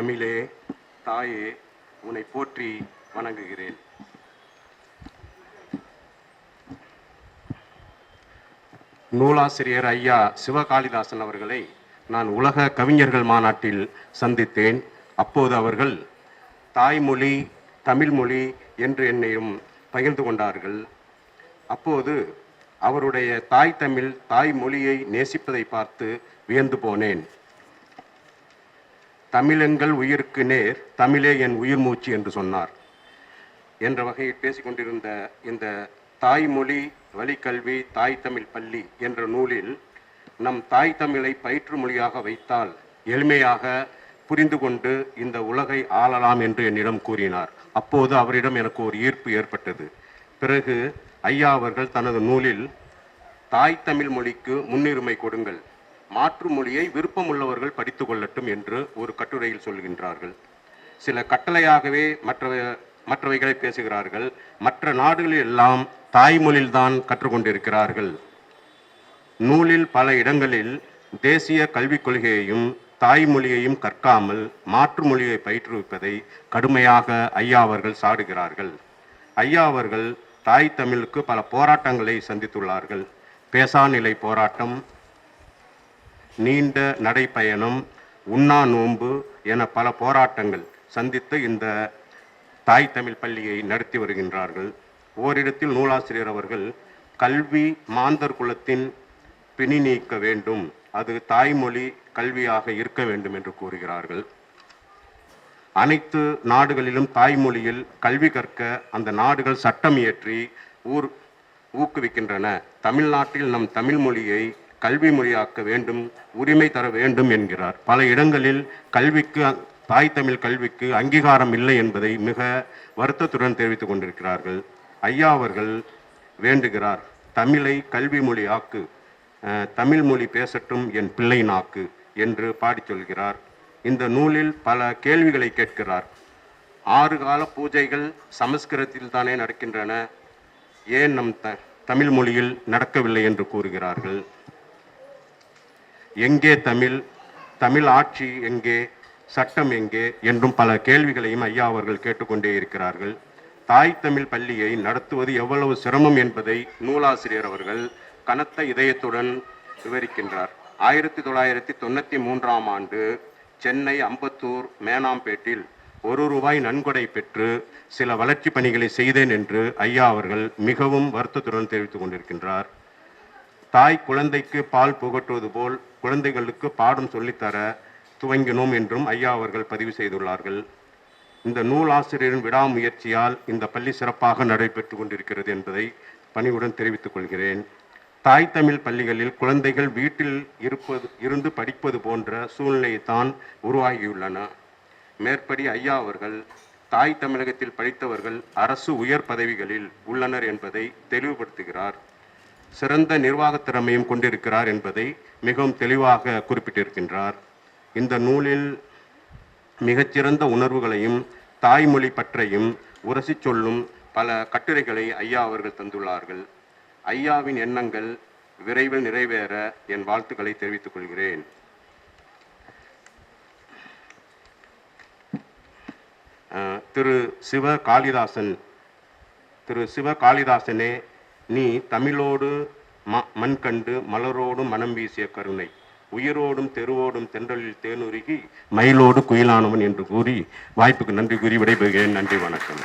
தமிழே, தாயே, உன்னை போற்றி வணங்குகிறேன். நூலாசிரியர் ஐயா சிவகாளிதாசன் அவர்களை நான் உலக கவிஞர்கள் மாநாட்டில் சந்தித்தேன். அப்போது அவர்கள் தாய்மொழி, தமிழ்மொழி என்று என்னையும் பகிர்ந்து கொண்டார்கள். அப்போது அவருடைய தாய் தமிழ், தாய்மொழியை நேசிப்பதை பார்த்து வியந்து போனேன். தமிழெங்கள் உயிருக்கு நேர், தமிழே என் உயிர் மூச்சு என்று சொன்னார். என்ற வகையில் பேசிக்கொண்டிருந்த இந்த தாய்மொழி வழிக்கல்வி தாய் தமிழ் பள்ளி என்ற நூலில் நம் தாய் தமிழை பயிற்று மொழியாக வைத்தால் எளிமையாக புரிந்து கொண்டு இந்த உலகை ஆளலாம் என்று என்னிடம் கூறினார். அப்போது அவரிடம் எனக்கு ஒரு ஈர்ப்பு ஏற்பட்டது. பிறகு ஐயா அவர்கள் தனது நூலில் தாய் தமிழ் மொழிக்கு முன்னுரிமை கொடுங்கள், மாற்று மொழியை விருப்பமுள்ளவர்கள் படித்து கொள்ளட்டும் என்று ஒரு கட்டுரையில் சொல்கின்றார்கள். சில கட்டளையாகவே மற்றவைகளை பேசுகிறார்கள். மற்ற நாடுகளில் எல்லாம் தாய்மொழியில்தான் கற்றுக்கொண்டிருக்கிறார்கள். நூலில் பல இடங்களில் தேசிய கல்விக் கொள்கையையும் தாய்மொழியையும் கற்காமல் மாற்று மொழியை பயிற்றுவிப்பதை கடுமையாக ஐயா அவர்கள் சாடுகிறார்கள். ஐயா அவர்கள் தாய் தமிழுக்கு பல போராட்டங்களை சந்தித்துள்ளார்கள். பேசாநிலை போராட்டம், நீண்ட நடைப்பயணம், உண்ணா நோன்பு என பல போராட்டங்கள் சந்தித்து இந்த தாய் தமிழ் பள்ளியை நடத்தி வருகின்றார்கள். ஓரிடத்தில் நூலாசிரியர் அவர்கள் கல்வி மாந்தர் குலத்தின் பிணி நீக்க வேண்டும், அது தாய்மொழி கல்வியாக இருக்க வேண்டும் என்று கூறுகிறார்கள். அனைத்து நாடுகளிலும் தாய்மொழியில் கல்வி கற்க அந்த நாடுகள் சட்டம் இயற்றி ஊக்குவிக்கின்றன. தமிழ்நாட்டில் நம் தமிழ் மொழியை கல்வி மொழியாக்க வேண்டும், உரிமை தர வேண்டும் என்கிறார். பல இடங்களில் கல்விக்கு, தாய் தமிழ் கல்விக்கு அங்கீகாரம் இல்லை என்பதை மிக வருத்தத்துடன் தெரிவித்துக் கொண்டிருக்கிறார்கள். ஐயா அவர்கள் வேண்டுகிறார், தமிழை கல்வி மொழி ஆக்கு, தமிழ் மொழி பேசட்டும் என் பிள்ளை நாக்கு என்று பாடி சொல்கிறார். இந்த நூலில் பல கேள்விகளை கேட்கிறார். 6 கால பூஜைகள் சமஸ்கிருதத்தில் தானே நடக்கின்றன, ஏன் நம் தமிழ் மொழியில் நடக்கவில்லை என்று கூறுகிறார்கள். எங்கே தமிழ், தமிழ் ஆட்சி எங்கே, சட்டம் எங்கே என்றும் பல கேள்விகளையும் ஐயா அவர்கள் கேட்டுக்கொண்டே இருக்கிறார்கள். தாய் தமிழ் பள்ளியை நடத்துவது எவ்வளவு சிரமம் என்பதை நூலாசிரியர் அவர்கள் கனத்த இதயத்துடன் விவரிக்கின்றார். 1993ஆம் ஆண்டு சென்னை அம்பத்தூர் மேனாம்பேட்டில் ₹1 நன்கொடை பெற்று சில வளர்ச்சி பணிகளை செய்தேன் என்று ஐயா அவர்கள் மிகவும் வருத்தத்துடன் தெரிவித்துக் கொண்டிருக்கின்றார். தாய் குழந்தைக்கு பால் புகட்டுவது போல் குழந்தைகளுக்கு பாடம் சொல்லித்தர துவங்கினோம் என்றும் ஐயா அவர்கள் பதிவு செய்துள்ளார்கள். இந்த நூலாசிரியரின் விடாமுயற்சியால் இந்த பள்ளி சிறப்பாக நடைபெற்று கொண்டிருக்கிறது என்பதை பணிவுடன் தெரிவித்துக் கொள்கிறேன். தாய் தமிழ் பள்ளிகளில் குழந்தைகள் வீட்டில் இருந்து படிப்பது போன்ற சூழ்நிலை தான் உருவாகியுள்ளன. மேற்படி ஐயா அவர்கள் தாய் தமிழகத்தில் படித்தவர்கள் அரசு உயர் பதவிகளில் உள்ளனர் என்பதை தெளிவுபடுத்துகிறார். சிறந்த நிர்வாகத் திறமையும் கொண்டிருக்கிறார் என்பதை மிகவும் தெளிவாக குறிப்பிட்டிருக்கின்றார். இந்த நூலில் மிகச்சிறந்த உணர்வுகளையும் தாய்மொழி பற்றையும் உரசி சொல்லும் பல கட்டுரைகளை ஐயா அவர்கள் தந்துள்ளார்கள். ஐயாவின் எண்ணங்கள் விரைவில் நிறைவேற என் வாழ்த்துக்களை தெரிவித்துக் கொள்கிறேன். திரு சிவ காளிதாசனே, நீ தமிழோடு மண் கண்டு மலரோடும் மனம் வீசிய கருணை, உயிரோடும் தெருவோடும் தென்றலில் தேனுருகி மயிலோடு குயிலானவன் என்று கூறி வாய்ப்புக்கு நன்றி கூறி விடைபெறுகிறேன். நன்றி, வணக்கம்.